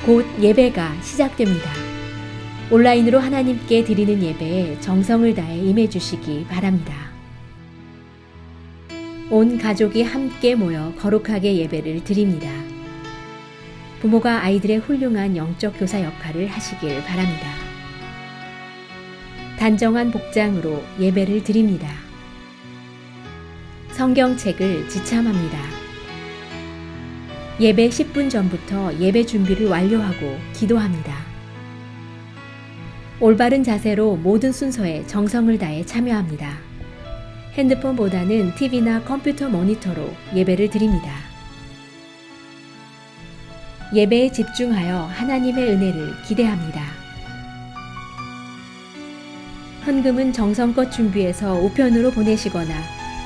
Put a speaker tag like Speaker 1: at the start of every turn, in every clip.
Speaker 1: 곧 예배가 시작됩니다. 온라인으로 하나님께 드리는 예배에 정성을 다해 임해 주시기 바랍니다. 온 가족이 함께 모여 거룩하게 예배를 드립니다. 부모가 아이들의 훌륭한 영적 교사 역할을 하시길 바랍니다. 단정한 복장으로 예배를 드립니다. 성경책을 지참합니다. 예배 10분 전부터 예배 준비를 완료하고 기도합니다. 올바른 자세로 모든 순서에 정성을 다해 참여합니다. 핸드폰보다는 TV나 컴퓨터 모니터로 예배를 드립니다. 예배에 집중하여 하나님의 은혜를 기대합니다. 헌금은 정성껏 준비해서 우편으로 보내시거나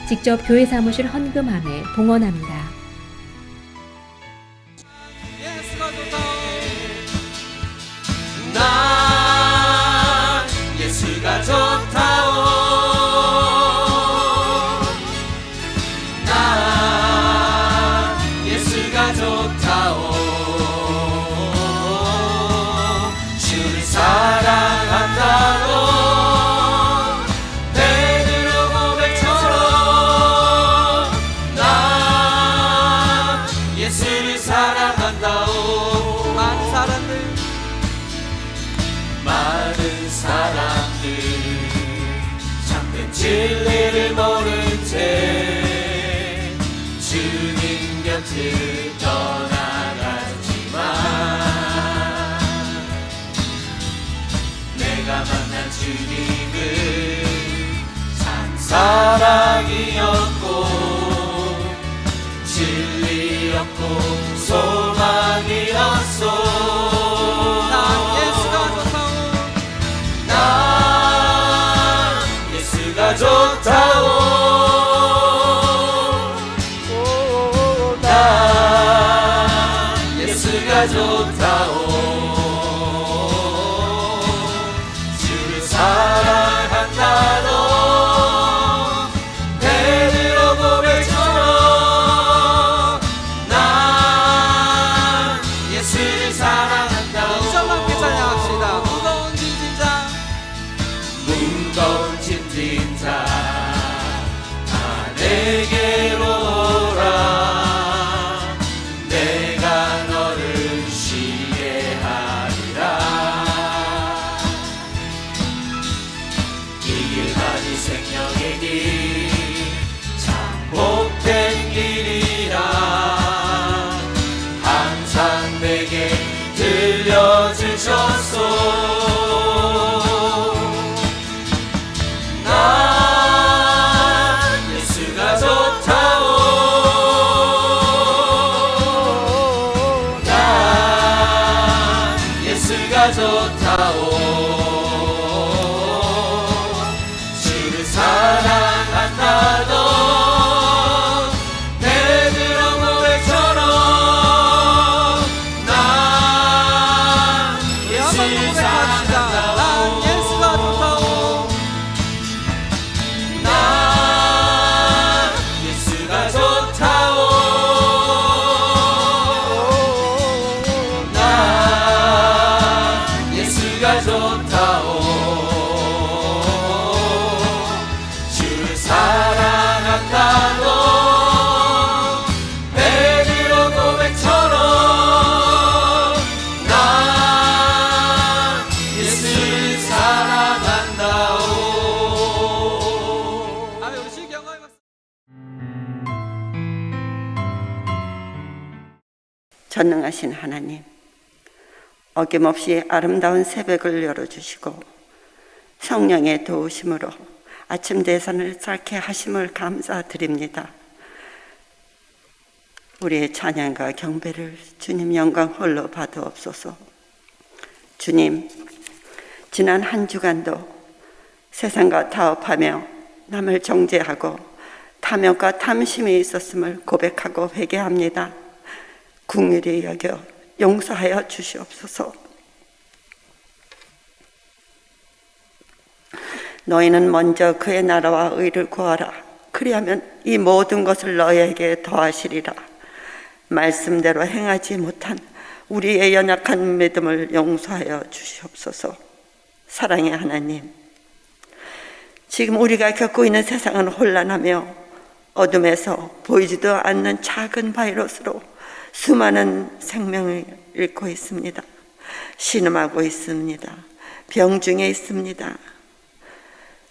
Speaker 1: 직접 교회 사무실 헌금함에 봉헌합니다.
Speaker 2: 난 예수가 좋다오. 난 예수가 좋다오. 주를 사랑한다고 베드로 고백처럼 난 예수를 사랑한다오. 많은 사람들 참된 진리를 모른 채 주님 곁을 떠나갔지만 내가 만난 주님은 참 사랑이었고 진리였고 소망이었소. 좋다오. 나 예수가 좋다오. 주를 사랑한다고 베드로 고백처럼 난 예수를 사랑한다고.
Speaker 3: 이절로 함께 찬양합시다. 무거운 짐진자
Speaker 2: 다 내게로 오라. 내가 너를 쉬게 하리라. 이 길만이 생명의 길 참 복된 길이라 항상 내게 들려주셨소. 좋다오. 주를 사랑한다고 베드로 고백처럼 난 예수를 사랑한다고.
Speaker 3: 난 예수가 좋다오.
Speaker 2: 난 예수가 좋다오. 좋다오. 주를 사랑한다고 베드로 고백처럼 난 예수를 사랑한다오.
Speaker 3: 아멘. 우리 주의 영광의 박수.
Speaker 4: 전능하신 하나님, 어김없이 아름다운 새벽을 열어주시고 성령의 도우심으로 아침 대선을 쌓게 하심을 감사드립니다. 우리의 찬양과 경배를 주님 영광 홀로 받으옵소서. 주님, 지난 한 주간도 세상과 타협하며 남을 정죄하고 탐욕과 탐심이 있었음을 고백하고 회개합니다. 긍휼히 여겨 용서하여 주시옵소서. 너희는 먼저 그의 나라와 의를 구하라. 그리하면 이 모든 것을 너희에게 더하시리라. 말씀대로 행하지 못한 우리의 연약한 믿음을 용서하여 주시옵소서. 사랑의 하나님, 지금 우리가 겪고 있는 세상은 혼란하며 어둠에서 보이지도 않는 작은 바이러스로 수많은 생명을 잃고 있습니다. 신음하고 있습니다. 병 중에 있습니다.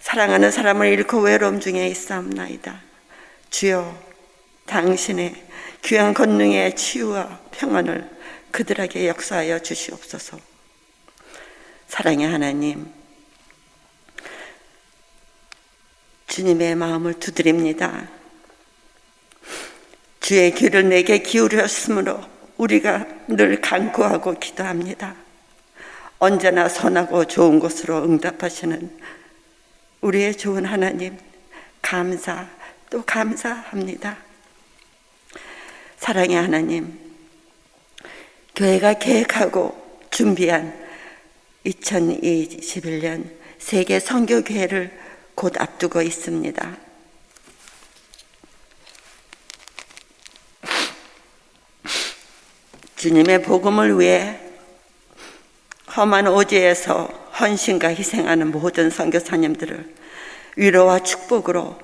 Speaker 4: 사랑하는 사람을 잃고 외로움 중에 있사옵나이다. 주여, 당신의 귀한 권능의 치유와 평안을 그들에게 역사하여 주시옵소서. 사랑의 하나님, 주님의 마음을 두드립니다. 주의 귀를 내게 기울였으므로 우리가 늘 간구하고 기도합니다. 언제나 선하고 좋은 것으로 응답하시는 우리의 좋은 하나님, 감사 또 감사합니다. 사랑의 하나님, 교회가 계획하고 준비한 2021년 세계 선교교회를 곧 앞두고 있습니다. 주님의 복음을 위해 험한 오지에서 헌신과 희생하는 모든 선교사님들을 위로와 축복으로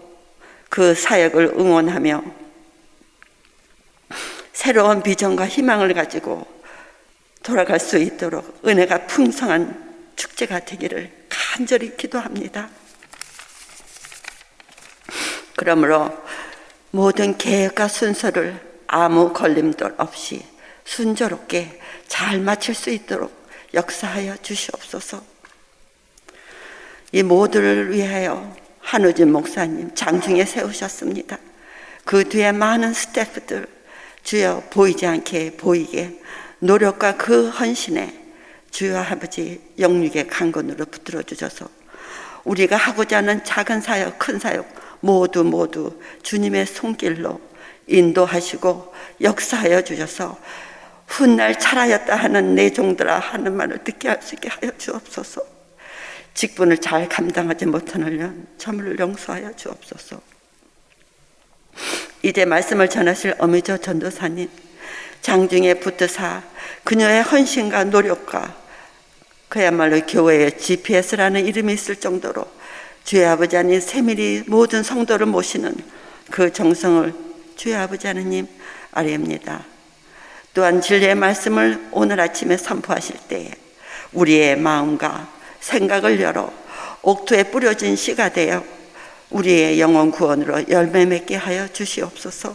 Speaker 4: 그 사역을 응원하며 새로운 비전과 희망을 가지고 돌아갈 수 있도록 은혜가 풍성한 축제가 되기를 간절히 기도합니다. 그러므로 모든 계획과 순서를 아무 걸림돌 없이 순조롭게 잘 마칠 수 있도록 역사하여 주시옵소서. 이 모두를 위하여 한우진 목사님 장중에 세우셨습니다. 그 뒤에 많은 스태프들, 주여 보이지 않게 보이게 노력과 그 헌신에 주여 아버지 영육의 강건으로 붙들어 주셔서 우리가 하고자 하는 작은 사역, 큰 사역 모두 주님의 손길로 인도하시고 역사하여 주셔서 훗날 잘하였다 하는 내 종들아 하는 말을 듣게 할 수 있게 하여 주옵소서. 직분을 잘 감당하지 못하는 저를 용서하여 주옵소서. 이제 말씀을 전하실 어미저 전도사님, 장중에 붙드사 그녀의 헌신과 노력과 그야말로 교회의 GPS라는 이름이 있을 정도로 주의 아버지 하나님 세밀히 모든 성도를 모시는 그 정성을 주의 아버지 하나님 아뢰옵니다. 또한 진리의 말씀을 오늘 아침에 선포하실 때에 우리의 마음과 생각을 열어 옥토에 뿌려진 씨가 되어 우리의 영혼 구원으로 열매 맺게 하여 주시옵소서.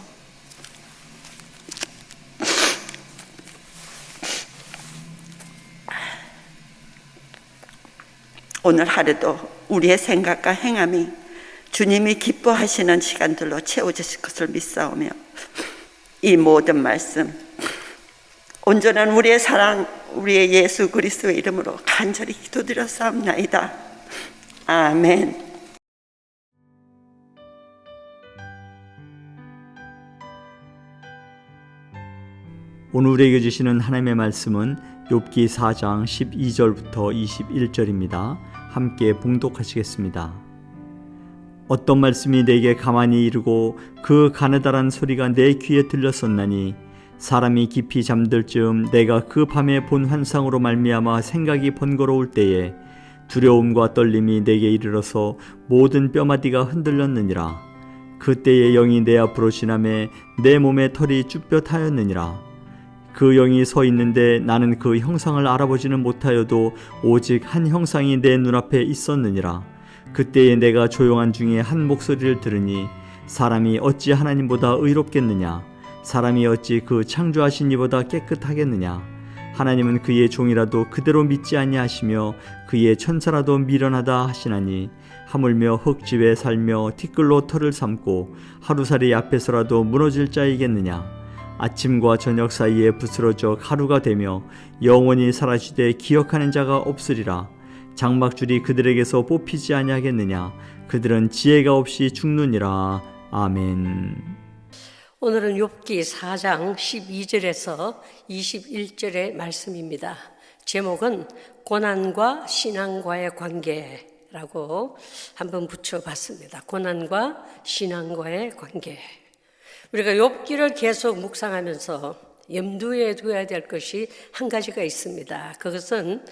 Speaker 4: 오늘 하루도 우리의 생각과 행함이 주님이 기뻐하시는 시간들로 채워지실 것을 믿사오며 이 모든 말씀 온전한 우리의 사랑, 우리의 예수 그리스도의 이름으로 간절히 기도드렸사옵나이다. 아멘.
Speaker 5: 오늘 우리에게 주시는 하나님의 말씀은 욥기 4장 12절부터 21절입니다. 함께 봉독하시겠습니다. 어떤 말씀이 내게 가만히 이르고 그 가느다란 소리가 내 귀에 들렸었나니 사람이 깊이 잠들 즈음 내가 그 밤에 본 환상으로 말미암아 생각이 번거로울 때에 두려움과 떨림이 내게 이르러서 모든 뼈마디가 흔들렸느니라. 그때의 영이 내 앞으로 지나매 내 몸의 털이 쭈뼛하였느니라. 그 영이 서 있는데 나는 그 형상을 알아보지는 못하여도 오직 한 형상이 내 눈앞에 있었느니라. 그때에 내가 조용한 중에 한 목소리를 들으니 사람이 어찌 하나님보다 의롭겠느냐? 사람이 어찌 그 창조하신 이보다 깨끗하겠느냐? 하나님은 그의 종이라도 그대로 믿지 아니하시며 그의 천사라도 미련하다 하시나니 하물며 흙집에 살며 티끌로 털을 삼고 하루살이 앞에서라도 무너질 자이겠느냐? 아침과 저녁 사이에 부스러져 가루가 되며 영원히 사라지되 기억하는 자가 없으리라. 장막줄이 그들에게서 뽑히지 아니하겠느냐? 그들은 지혜가 없이 죽느니라. 아멘.
Speaker 6: 오늘은 욥기 4장 12절에서 21절의 말씀입니다. 제목은 고난과 신앙과의 관계라고 한번 붙여봤습니다. 고난과 신앙과의 관계. 우리가 욥기를 계속 묵상하면서 염두에 둬야 될 것이 한 가지가 있습니다. 그것은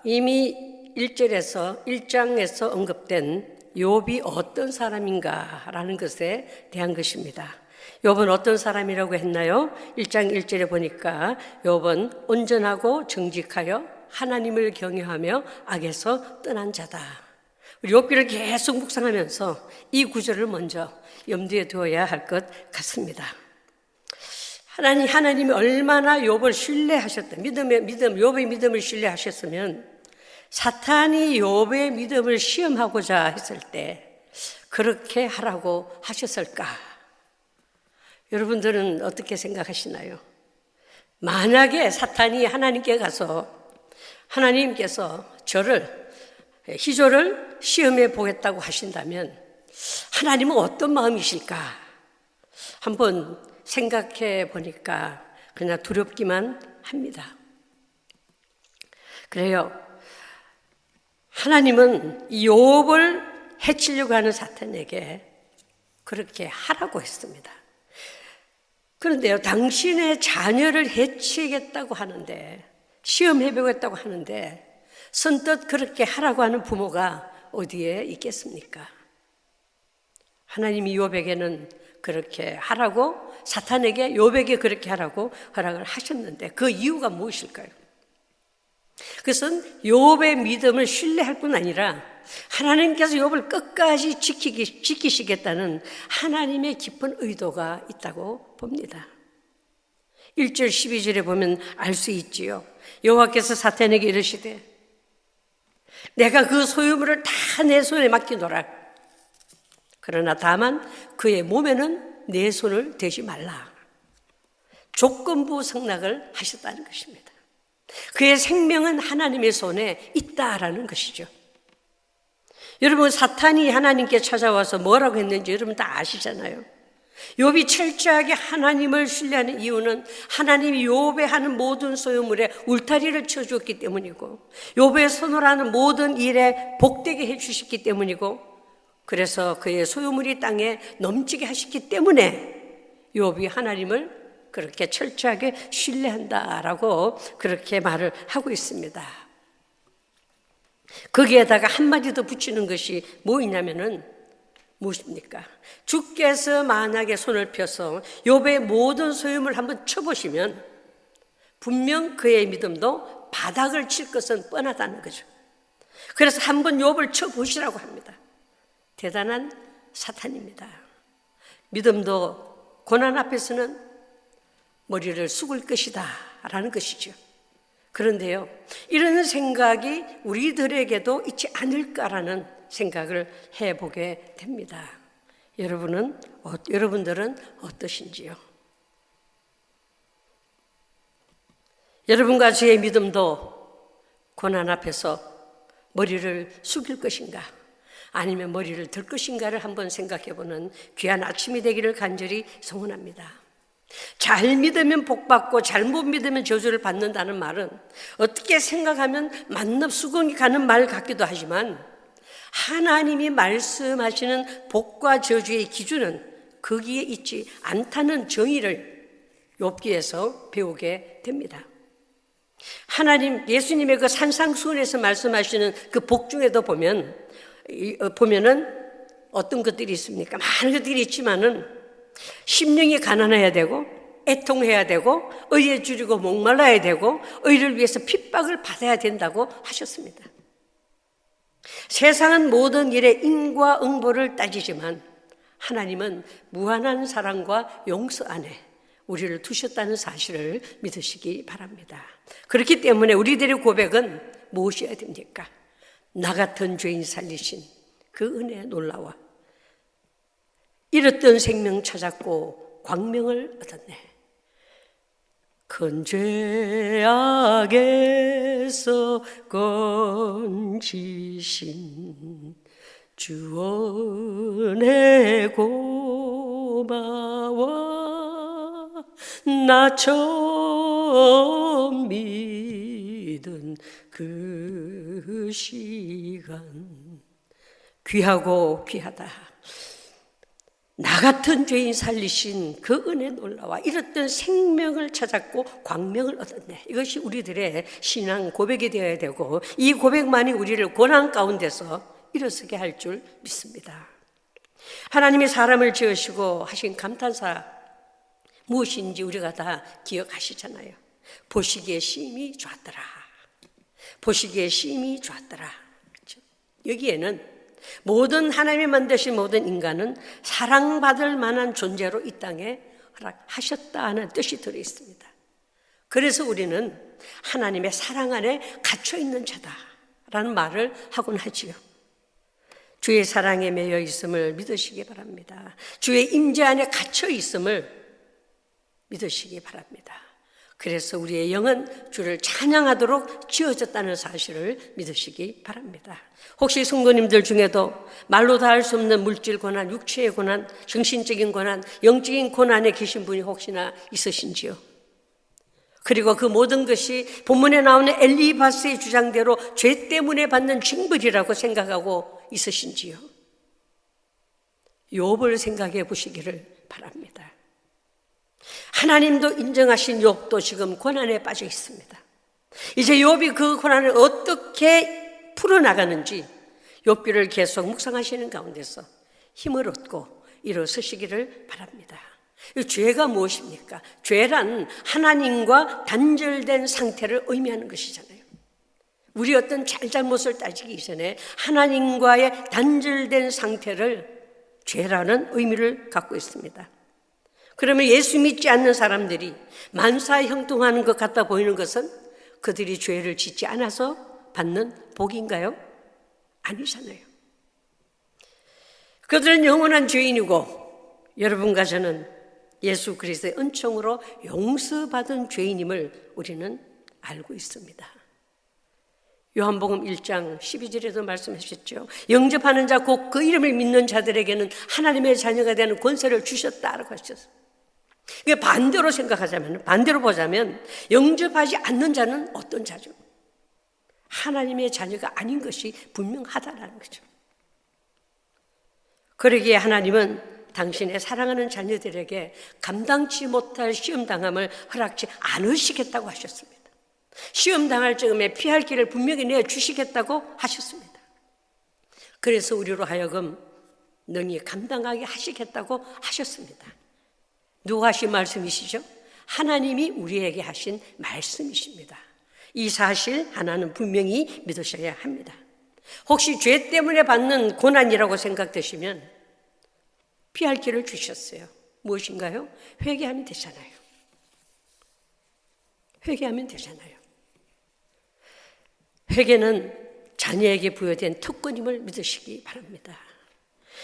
Speaker 6: 이미 1장에서 언급된 욥이 어떤 사람인가라는 것에 대한 것입니다. 욥은 어떤 사람이라고 했나요? 1장 1절에 보니까 욥은 온전하고 정직하여 하나님을 경외하며 악에서 떠난 자다. 우리 욥기를 계속 묵상하면서 이 구절을 먼저 염두에 두어야 할 것 같습니다. 하나님이 얼마나 욥을 신뢰하셨다. 욥의 믿음을 신뢰하셨으면 사탄이 욥의 믿음을 시험하고자 했을 때 그렇게 하라고 하셨을까? 여러분들은 어떻게 생각하시나요? 만약에 사탄이 하나님께 가서 하나님께서 희조를 시험해 보겠다고 하신다면 하나님은 어떤 마음이실까? 한번 생각해 보니까 그냥 두렵기만 합니다. 그래요. 하나님은 욥을 해치려고 하는 사탄에게 그렇게 하라고 했습니다. 그런데요, 당신의 자녀를 해치겠다고 하는데, 시험해보겠다고 하는데 선뜻 그렇게 하라고 하는 부모가 어디에 있겠습니까? 하나님이 욥에게는 그렇게 하라고, 사탄에게 욥에게 그렇게 하라고 허락을 하셨는데 그 이유가 무엇일까요? 그것은 욥의 믿음을 신뢰할 뿐 아니라 하나님께서 욥을 끝까지 지키시겠다는 하나님의 깊은 의도가 있다고 봅니다. 1절 12절에 보면 알 수 있지요. 여호와께서 사탄에게 이르시되 내가 그 소유물을 다 내 손에 맡기노라. 그러나 다만 그의 몸에는 내 손을 대지 말라. 조건부 승낙을 하셨다는 것입니다. 그의 생명은 하나님의 손에 있다라는 것이죠. 여러분, 사탄이 하나님께 찾아와서 뭐라고 했는지 여러분 다 아시잖아요. 욥이 철저하게 하나님을 신뢰하는 이유는 하나님이 욥에 하는 모든 소유물에 울타리를 쳐주었기 때문이고 욥의 손으로 하는 모든 일에 복되게 해주셨기 때문이고 그래서 그의 소유물이 땅에 넘치게 하셨기 때문에 욥이 하나님을 그렇게 철저하게 신뢰한다라고 그렇게 말을 하고 있습니다. 거기에다가 한마디 더 붙이는 것이 뭐냐면은 무엇입니까? 주께서 만약에 손을 펴서 욥의 모든 소유물을 한번 쳐보시면 분명 그의 믿음도 바닥을 칠 것은 뻔하다는 거죠. 그래서 한번 욥을 쳐보시라고 합니다. 대단한 사탄입니다. 믿음도 고난 앞에서는 머리를 숙을 것이다 라는 것이죠. 그런데요, 이런 생각이 우리들에게도 있지 않을까라는 생각을 해보게 됩니다. 여러분들은 어떠신지요? 여러분과 저의 믿음도 고난 앞에서 머리를 숙일 것인가? 아니면 머리를 들 것인가를 한번 생각해보는 귀한 아침이 되기를 간절히 소원합니다. 잘 믿으면 복받고 잘못 믿으면 저주를 받는다는 말은 어떻게 생각하면 만납 수긍이 가는 말 같기도 하지만 하나님이 말씀하시는 복과 저주의 기준은 거기에 있지 않다는 정의를 욥기에서 배우게 됩니다. 예수님의 그 산상수훈에서 말씀하시는 그 복 중에도 보면은 어떤 것들이 있습니까? 많은 것들이 있지만은 심령이 가난해야 되고 애통해야 되고 의에 줄이고 목말라야 되고 의를 위해서 핍박을 받아야 된다고 하셨습니다. 세상은 모든 일에 인과 응보를 따지지만 하나님은 무한한 사랑과 용서 안에 우리를 두셨다는 사실을 믿으시기 바랍니다. 그렇기 때문에 우리들의 고백은 무엇이어야 됩니까? 나 같은 죄인 살리신 그 은혜에 놀라워 잃었던 생명 찾았고 광명을 얻었네. 큰 죄악에서 건지신 주 은혜 고마워. 나 처음 믿은 그 시간 귀하고 귀하다. 나 같은 죄인 살리신 그 은혜 놀라와 이렇던 생명을 찾았고 광명을 얻었네. 이것이 우리들의 신앙 고백이 되어야 되고 이 고백만이 우리를 고난 가운데서 일어서게 할 줄 믿습니다. 하나님이 사람을 지으시고 하신 감탄사 무엇인지 우리가 다 기억하시잖아요. 보시기에 심히 좋았더라. 보시기에 심히 좋았더라. 그렇죠? 여기에는 모든 하나님이 만드신 모든 인간은 사랑받을 만한 존재로 이 땅에 허락하셨다는 뜻이 들어있습니다. 그래서 우리는 하나님의 사랑 안에 갇혀있는 자다라는 말을 하곤 하지요. 주의 사랑에 매여 있음을 믿으시기 바랍니다. 주의 임재 안에 갇혀 있음을 믿으시기 바랍니다. 그래서 우리의 영은 주를 찬양하도록 지어졌다는 사실을 믿으시기 바랍니다. 혹시 성도님들 중에도 말로 다 할 수 없는 물질 고난, 육체의 고난, 정신적인 고난, 영적인 고난에 계신 분이 혹시나 있으신지요? 그리고 그 모든 것이 본문에 나오는 엘리바스의 주장대로 죄 때문에 받는 징벌이라고 생각하고 있으신지요? 욥을 생각해 보시기를 바랍니다. 하나님도 인정하신 욥도 지금 고난에 빠져 있습니다. 이제 욥이 그 고난을 어떻게 풀어나가는지 욥기를 계속 묵상하시는 가운데서 힘을 얻고 일어서시기를 바랍니다. 죄가 무엇입니까? 죄란 하나님과 단절된 상태를 의미하는 것이잖아요. 우리 어떤 잘잘못을 따지기 이전에 하나님과의 단절된 상태를 죄라는 의미를 갖고 있습니다. 그러면 예수 믿지 않는 사람들이 만사에 형통하는 것 같아 보이는 것은 그들이 죄를 짓지 않아서 받는 복인가요? 아니잖아요. 그들은 영원한 죄인이고 여러분과 저는 예수 그리스도의 은총으로 용서받은 죄인임을 우리는 알고 있습니다. 요한복음 1장 12절에도 말씀하셨죠. 영접하는 자 곧 그 이름을 믿는 자들에게는 하나님의 자녀가 되는 권세를 주셨다라고 하셨어요. 이게 반대로 생각하자면, 반대로 보자면 영접하지 않는 자는 어떤 자죠? 하나님의 자녀가 아닌 것이 분명하다라는 거죠. 그러기에 하나님은 당신의 사랑하는 자녀들에게 감당치 못할 시험당함을 허락지 않으시겠다고 하셨습니다. 시험당할 적에 피할 길을 분명히 내주시겠다고 하셨습니다. 그래서 우리로 하여금 능히 감당하게 하시겠다고 하셨습니다. 누가 하신 말씀이시죠? 하나님이 우리에게 하신 말씀이십니다. 이 사실 하나는 분명히 믿으셔야 합니다. 혹시 죄 때문에 받는 고난이라고 생각되시면 피할 길을 주셨어요. 무엇인가요? 회개하면 되잖아요. 회개하면 되잖아요. 회개는 자녀에게 부여된 특권임을 믿으시기 바랍니다.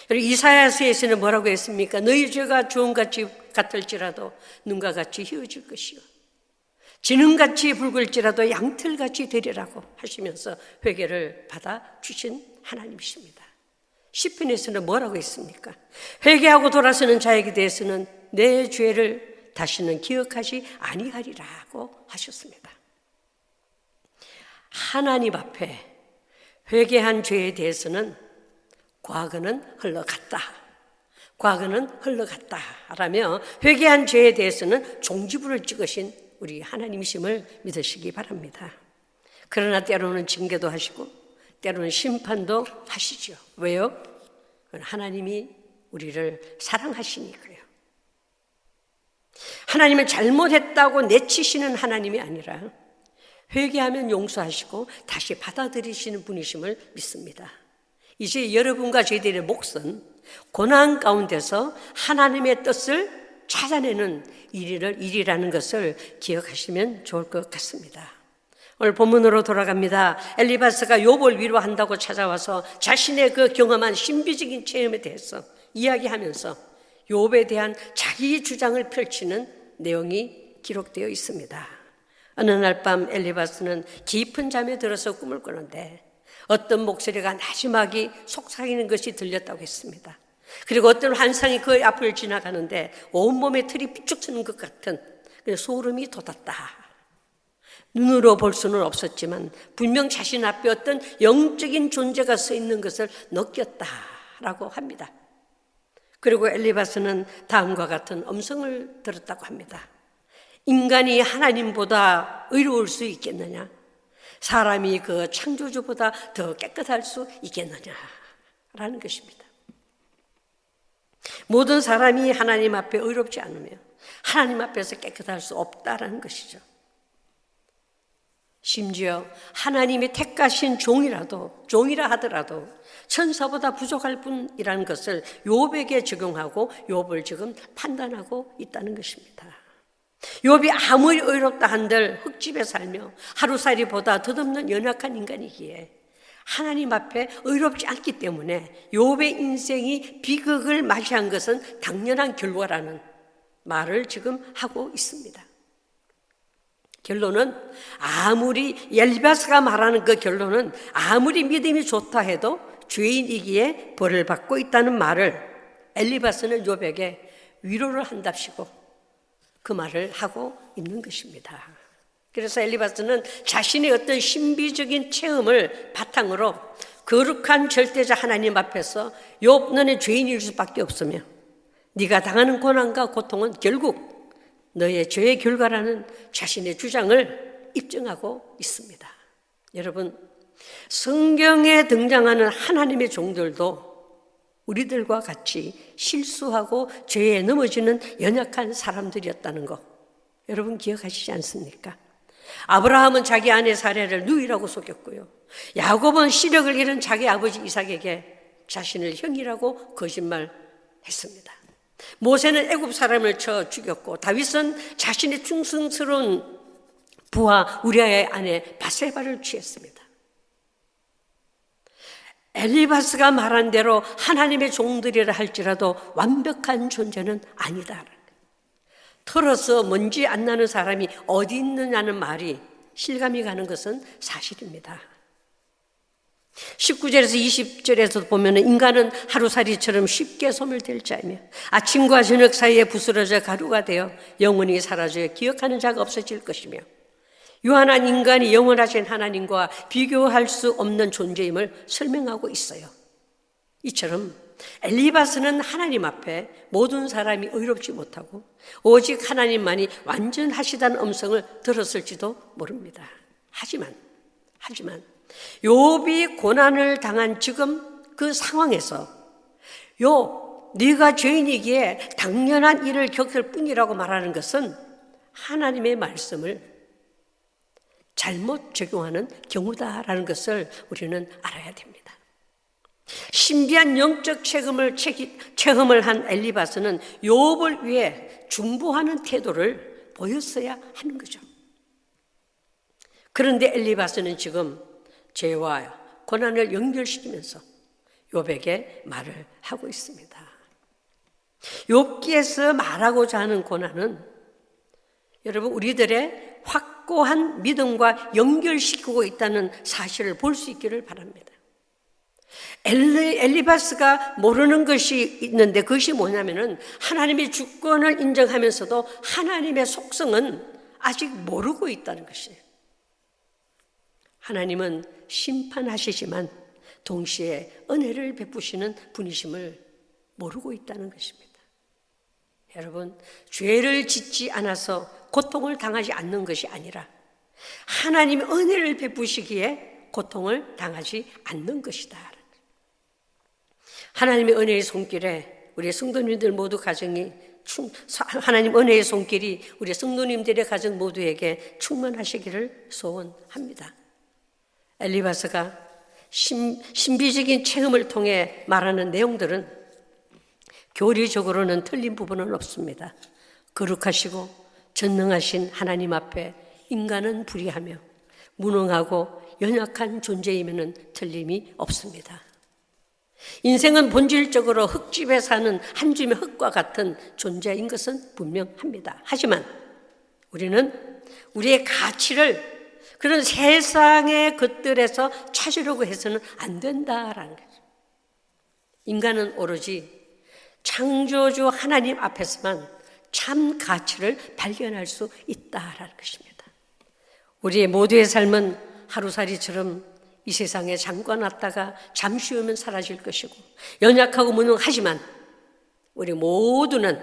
Speaker 6: 이사야서에서는 뭐라고 했습니까? 너희 죄가 주홍같이 같을지라도 눈과 같이 희어질 것이요 지능같이 붉을지라도 양털같이 되리라고 하시면서 회개를 받아주신 하나님이십니다. 시편에서는 뭐라고 했습니까? 회개하고 돌아서는 자에게 대해서는 내 죄를 다시는 기억하지 아니하리라고 하셨습니다. 하나님 앞에 회개한 죄에 대해서는 과거는 흘러갔다. 과거는 흘러갔다라며 회개한 죄에 대해서는 종지부를 찍으신 우리 하나님이심을 믿으시기 바랍니다. 그러나 때로는 징계도 하시고 때로는 심판도 하시죠. 왜요? 하나님이 우리를 사랑하시니까요. 하나님은 잘못했다고 내치시는 하나님이 아니라 회개하면 용서하시고 다시 받아들이시는 분이심을 믿습니다. 이제 여러분과 저희들의 몫은 고난 가운데서 하나님의 뜻을 찾아내는 일이라는 것을 기억하시면 좋을 것 같습니다. 오늘 본문으로 돌아갑니다. 엘리바스가 욥을 위로한다고 찾아와서 자신의 그 경험한 신비적인 체험에 대해서 이야기하면서 욥에 대한 자기 주장을 펼치는 내용이 기록되어 있습니다. 어느 날 밤 엘리바스는 깊은 잠에 들어서 꿈을 꾸는데 어떤 목소리가 나지막이 속삭이는 것이 들렸다고 했습니다. 그리고 어떤 환상이 그 앞을 지나가는데 온몸에 털이 삐쭉 트는 것 같은 소름이 돋았다. 눈으로 볼 수는 없었지만 분명 자신 앞에 어떤 영적인 존재가 서 있는 것을 느꼈다라고 합니다. 그리고 엘리바스는 다음과 같은 음성을 들었다고 합니다. 인간이 하나님보다 의로울 수 있겠느냐? 사람이 그 창조주보다 더 깨끗할 수 있겠느냐? 라는 것입니다. 모든 사람이 하나님 앞에 의롭지 않으며 하나님 앞에서 깨끗할 수 없다라는 것이죠. 심지어 하나님이 택하신 종이라 하더라도 천사보다 부족할 뿐이라는 것을 욥에게 적용하고 욥을 지금 판단하고 있다는 것입니다. 욥이 아무리 의롭다 한들 흙집에 살며 하루살이보다 덧없는 연약한 인간이기에 하나님 앞에 의롭지 않기 때문에 욥의 인생이 비극을 맞이한 것은 당연한 결과라는 말을 지금 하고 있습니다. 결론은 엘리바스가 말하는 그 결론은 아무리 믿음이 좋다 해도 죄인이기에 벌을 받고 있다는 말을 엘리바스는 욥에게 위로를 한답시고 그 말을 하고 있는 것입니다. 그래서 엘리바스는 자신의 어떤 신비적인 체험을 바탕으로 거룩한 절대자 하나님 앞에서 욥 너는 죄인일 수밖에 없으며 네가 당하는 고난과 고통은 결국 너의 죄의 결과라는 자신의 주장을 입증하고 있습니다. 여러분, 성경에 등장하는 하나님의 종들도 우리들과 같이 실수하고 죄에 넘어지는 연약한 사람들이었다는 거 여러분 기억하시지 않습니까? 아브라함은 자기 아내 사레를 누이라고 속였고요. 야곱은 시력을 잃은 자기 아버지 이삭에게 자신을 형이라고 거짓말했습니다. 모세는 애굽 사람을 쳐 죽였고 다윗은 자신의 충성스러운 부하 우리아의 아내 바세바를 취했습니다. 엘리바스가 말한 대로 하나님의 종들이라 할지라도 완벽한 존재는 아니다. 털어서 먼지 안 나는 사람이 어디 있느냐는 말이 실감이 가는 것은 사실입니다. 19절에서 20절에서 보면 인간은 하루살이처럼 쉽게 소멸될 자이며 아침과 저녁 사이에 부스러져 가루가 되어 영원히 사라져 기억하는 자가 없어질 것이며 유한한 인간이 영원하신 하나님과 비교할 수 없는 존재임을 설명하고 있어요. 이처럼 엘리바스는 하나님 앞에 모든 사람이 의롭지 못하고 오직 하나님만이 완전하시다는 음성을 들었을지도 모릅니다. 하지만 욥이 고난을 당한 지금 그 상황에서 욥 네가 죄인이기에 당연한 일을 겪을 뿐이라고 말하는 것은 하나님의 말씀을 잘못 적용하는 경우다라는 것을 우리는 알아야 됩니다. 신비한 영적 체험을 한 엘리바스는 욥을 위해 중보하는 태도를 보였어야 하는 거죠. 그런데 엘리바스는 지금 죄와 고난을 연결시키면서 욥에게 말을 하고 있습니다. 욥기에서 말하고자 하는 고난은 여러분 우리들의 확고한 믿음과 연결시키고 있다는 사실을 볼 수 있기를 바랍니다. 엘리바스가 모르는 것이 있는데 그것이 뭐냐면은 하나님의 주권을 인정하면서도 하나님의 속성은 아직 모르고 있다는 것이에요. 하나님은 심판하시지만 동시에 은혜를 베푸시는 분이심을 모르고 있다는 것입니다. 여러분, 죄를 짓지 않아서 고통을 당하지 않는 것이 아니라 하나님의 은혜를 베푸시기에 고통을 당하지 않는 것이다. 하나님의 은혜의 손길에 우리 성도님들 모두 가정이 하나님 은혜의 손길이 우리 성도님들의 가정 모두에게 충만하시기를 소원합니다. 엘리바스가 신비적인 체험을 통해 말하는 내용들은 교리적으로는 틀린 부분은 없습니다. 거룩하시고 전능하신 하나님 앞에 인간은 불의하며 무능하고 연약한 존재임에는 틀림이 없습니다. 인생은 본질적으로 흙집에 사는 한 줌의 흙과 같은 존재인 것은 분명합니다. 하지만 우리는 우리의 가치를 그런 세상의 것들에서 찾으려고 해서는 안 된다라는 거죠. 인간은 오로지 창조주 하나님 앞에서만 참 가치를 발견할 수 있다라는 것입니다. 우리의 모두의 삶은 하루살이처럼 이 세상에 잠깐 왔다가 잠시 오면 사라질 것이고 연약하고 무능하지만 우리 모두는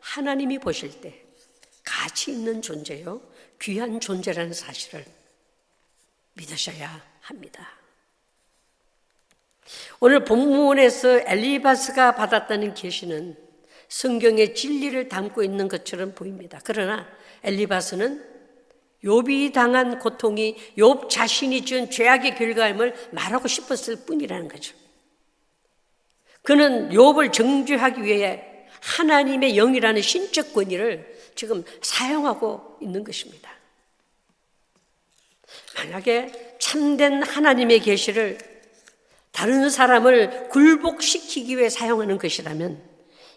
Speaker 6: 하나님이 보실 때 가치 있는 존재요, 귀한 존재라는 사실을 믿으셔야 합니다. 오늘 본문에서 엘리바스가 받았다는 계시는 성경의 진리를 담고 있는 것처럼 보입니다. 그러나 엘리바스는 욥이 당한 고통이 욥 자신이 지은 죄악의 결과임을 말하고 싶었을 뿐이라는 거죠. 그는 욥을 정죄하기 위해 하나님의 영이라는 신적 권위를 지금 사용하고 있는 것입니다. 만약에 참된 하나님의 계시를 다른 사람을 굴복시키기 위해 사용하는 것이라면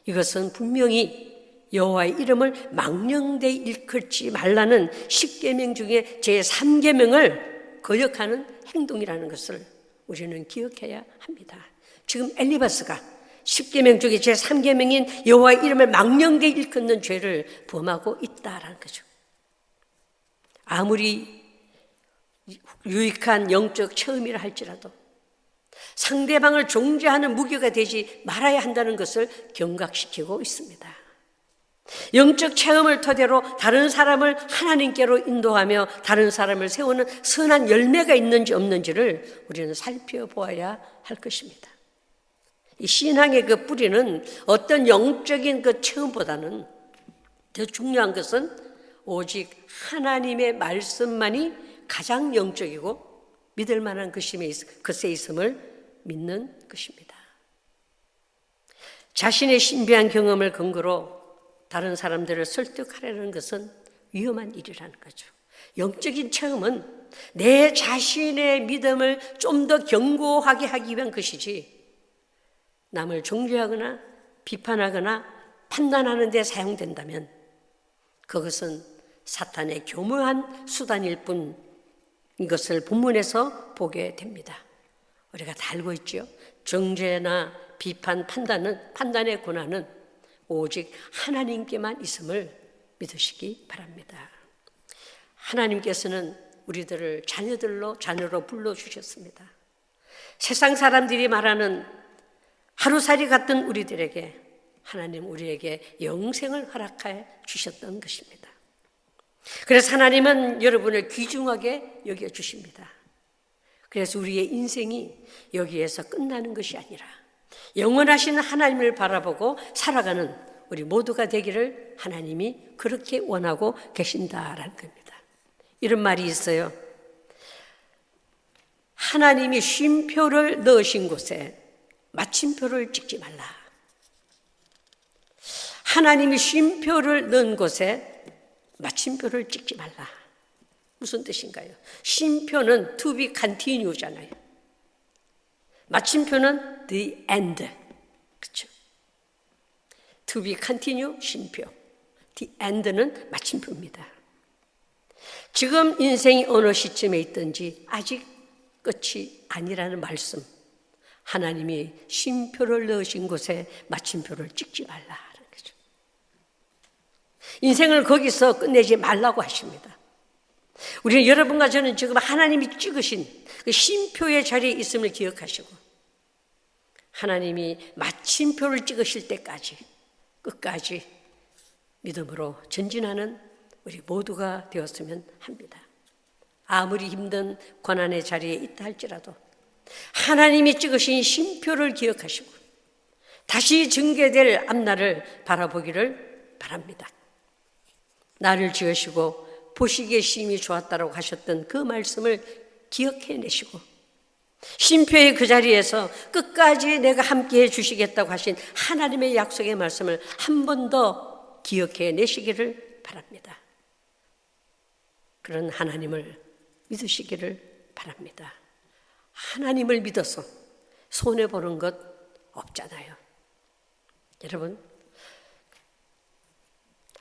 Speaker 6: 이것은 분명히 여호와의 이름을 망령되이 일컫지 말라는 10계명 중에 제3계명을 거역하는 행동이라는 것을 우리는 기억해야 합니다. 지금 엘리바스가 10계명 중에 제3계명인 여호와의 이름을 망령되이 일컫는 죄를 범하고 있다라는 거죠. 아무리 유익한 영적 체험이라 할지라도 상대방을 종죄하는 무기가 되지 말아야 한다는 것을 경각시키고 있습니다. 영적 체험을 토대로 다른 사람을 하나님께로 인도하며 다른 사람을 세우는 선한 열매가 있는지 없는지를 우리는 살펴보아야 할 것입니다. 이 신앙의 그 뿌리는 어떤 영적인 그 체험보다는 더 중요한 것은 오직 하나님의 말씀만이 가장 영적이고 믿을 만한 것에 있음을 믿는 것입니다. 자신의 신비한 경험을 근거로 다른 사람들을 설득하려는 것은 위험한 일이라는 거죠. 영적인 체험은 내 자신의 믿음을 좀 더 견고하게 하기 위한 것이지 남을 종교하거나 비판하거나 판단하는 데 사용된다면 그것은 사탄의 교묘한 수단일 뿐인 것을 본문에서 보게 됩니다. 우리가 다 알고 있죠. 정죄나 비판, 판단의 권한은 오직 하나님께만 있음을 믿으시기 바랍니다. 하나님께서는 우리들을 자녀로 불러주셨습니다. 세상 사람들이 말하는 하루살이 같은 우리들에게 하나님 우리에게 영생을 허락해 주셨던 것입니다. 그래서 하나님은 여러분을 귀중하게 여겨주십니다. 그래서 우리의 인생이 여기에서 끝나는 것이 아니라 영원하신 하나님을 바라보고 살아가는 우리 모두가 되기를 하나님이 그렇게 원하고 계신다라는 겁니다. 이런 말이 있어요. 하나님이 쉼표를 넣으신 곳에 마침표를 찍지 말라. 하나님이 쉼표를 넣은 곳에 마침표를 찍지 말라. 무슨 뜻인가요? 쉼표는 to be continue잖아요. 마침표는 the end. 그렇죠? to be continue, 쉼표. the end는 마침표입니다. 지금 인생이 어느 시점에 있든지 아직 끝이 아니라는 말씀. 하나님이 쉼표를 넣으신 곳에 마침표를 찍지 말라는 거죠. 인생을 거기서 끝내지 말라고 하십니다. 우리는 여러분과 저는 지금 하나님이 찍으신 그 쉼표의 자리에 있음을 기억하시고 하나님이 마침표를 찍으실 때까지 끝까지 믿음으로 전진하는 우리 모두가 되었으면 합니다. 아무리 힘든 고난의 자리에 있다 할지라도 하나님이 찍으신 쉼표를 기억하시고 다시 증개될 앞날을 바라보기를 바랍니다. 나를 지으시고 보시기에 심히 좋았다라고 하셨던 그 말씀을 기억해내시고 쉼표의 그 자리에서 끝까지 내가 함께해 주시겠다고 하신 하나님의 약속의 말씀을 한 번 더 기억해내시기를 바랍니다. 그런 하나님을 믿으시기를 바랍니다. 하나님을 믿어서 손해보는 것 없잖아요. 여러분,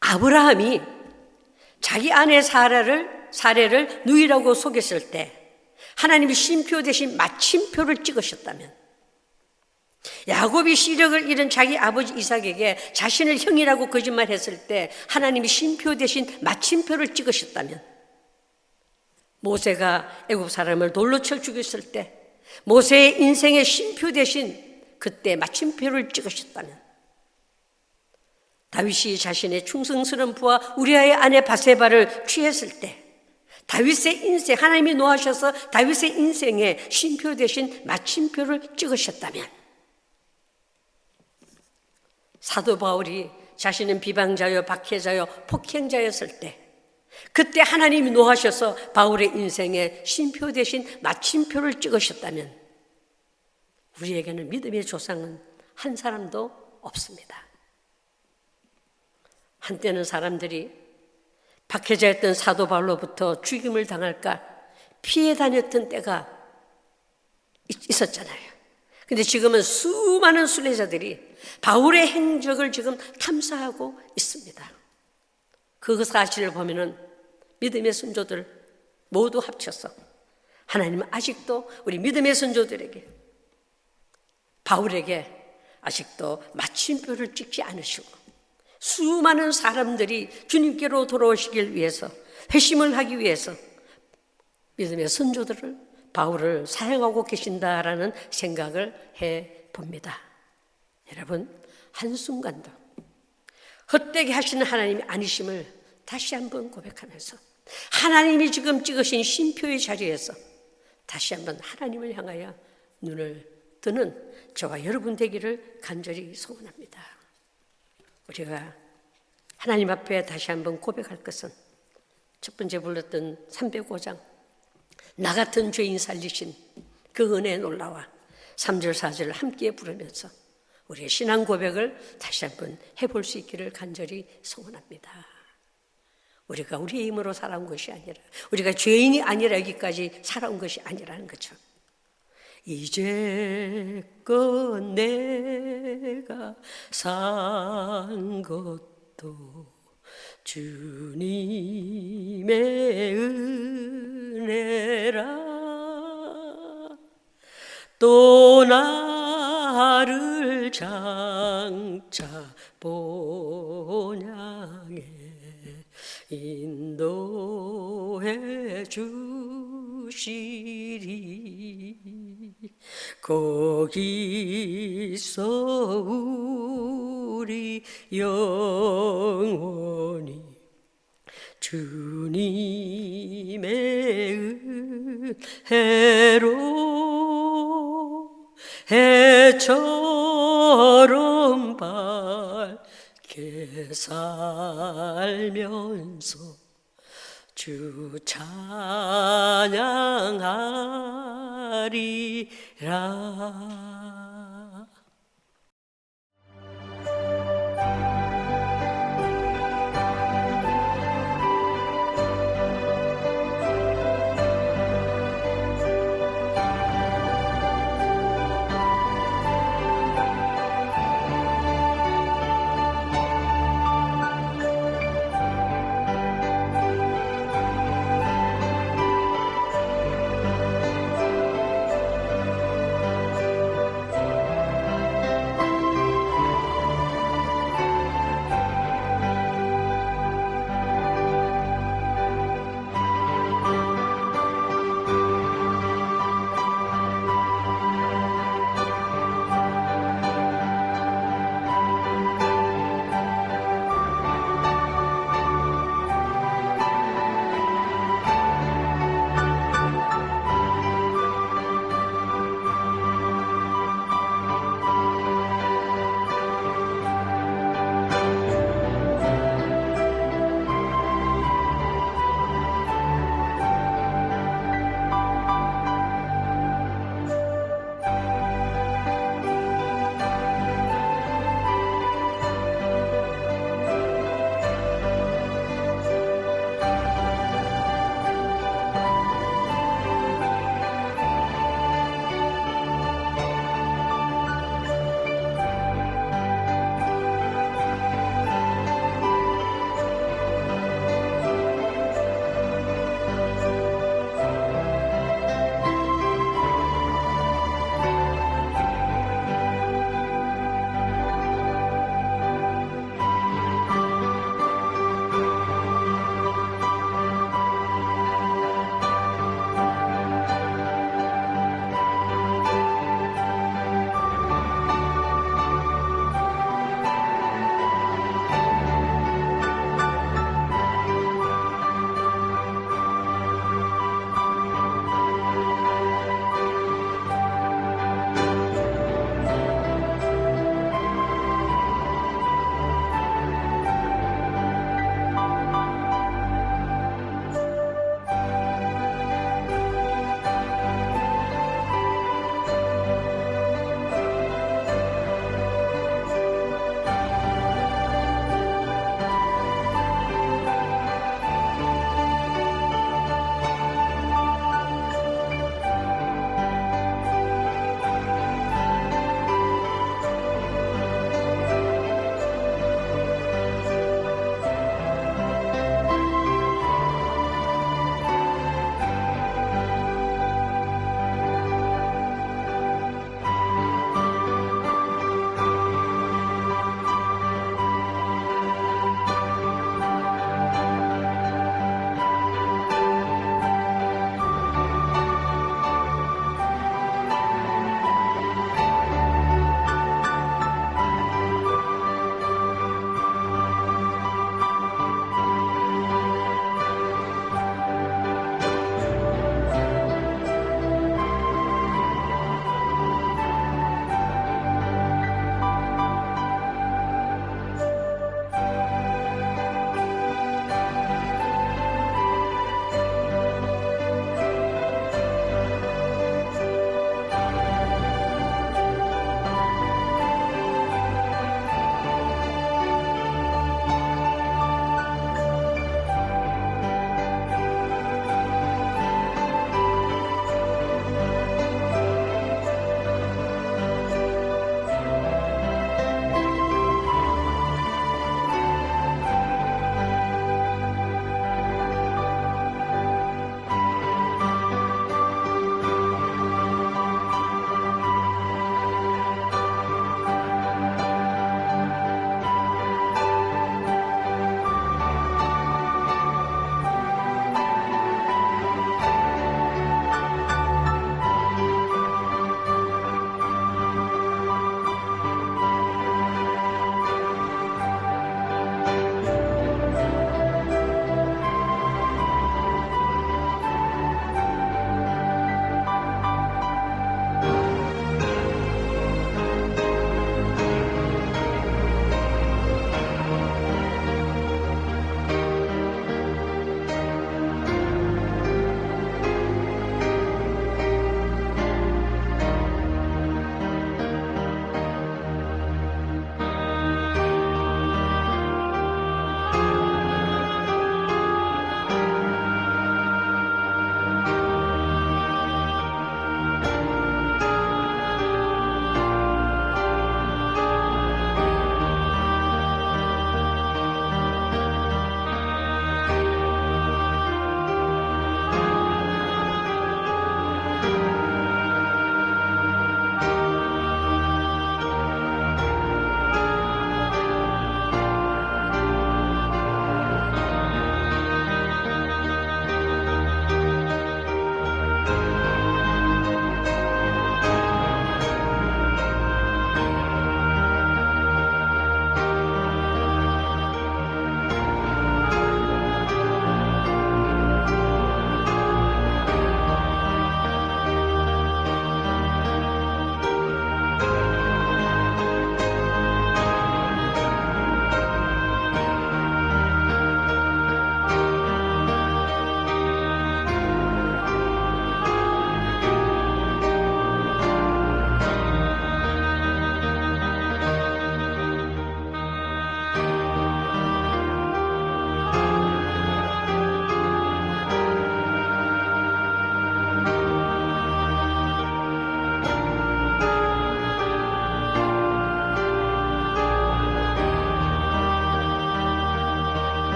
Speaker 6: 아브라함이 자기 아내 사례를 누이라고 속였을 때 하나님이 쉼표 대신 마침표를 찍으셨다면 야곱이 시력을 잃은 자기 아버지 이삭에게 자신을 형이라고 거짓말했을 때 하나님이 쉼표 대신 마침표를 찍으셨다면 모세가 애굽 사람을 돌로 쳐 죽였을 때 모세의 인생의 쉼표 대신 그때 마침표를 찍으셨다면 다윗이 자신의 충성스러운 부하 우리아의 아내 바세바를 취했을 때 다윗의 인생, 하나님이 노하셔서 다윗의 인생에 쉼표 대신 마침표를 찍으셨다면, 사도 바울이 자신은 비방자요 박해자요 폭행자였을 때 그때 하나님이 노하셔서 바울의 인생에 쉼표 대신 마침표를 찍으셨다면 우리에게는 믿음의 조상은 한 사람도 없습니다. 한때는 사람들이 박해자였던 사도 바울로부터 죽임을 당할까 피해 다녔던 때가 있었잖아요. 근데 지금은 수많은 순례자들이 바울의 행적을 지금 탐사하고 있습니다. 그 사실을 보면은 믿음의 선조들 모두 합쳐서 하나님은 아직도 우리 믿음의 선조들에게, 바울에게 아직도 마침표를 찍지 않으시고 수많은 사람들이 주님께로 돌아오시길 위해서, 회심을 하기 위해서 믿음의 선조들을, 바울을 사용하고 계신다라는 생각을 해봅니다. 여러분, 한순간도 헛되게 하시는 하나님이 아니심을 다시 한번 고백하면서 하나님이 지금 찍으신 쉼표의 자리에서 다시 한번 하나님을 향하여 눈을 뜨는 저와 여러분 되기를 간절히 소원합니다. 우리가 하나님 앞에 다시 한번 고백할 것은 첫 번째 불렀던 305장 나 같은 죄인 살리신 그 은혜의 놀라와 3절 4절을 함께 부르면서 우리의 신앙 고백을 다시 한번 해볼 수 있기를 간절히 소원합니다. 우리가 우리의 힘으로 살아온 것이 아니라, 우리가 죄인이 아니라 여기까지 살아온 것이 아니라는 거죠. 이제껏 내가 산 것도 주님의 은혜라. 또 나를 장차 본향에 인도해 주시리. 거기서 우리 영원히 주님의 은혜로 해처럼 밝게 살면서 주 찬양하리라.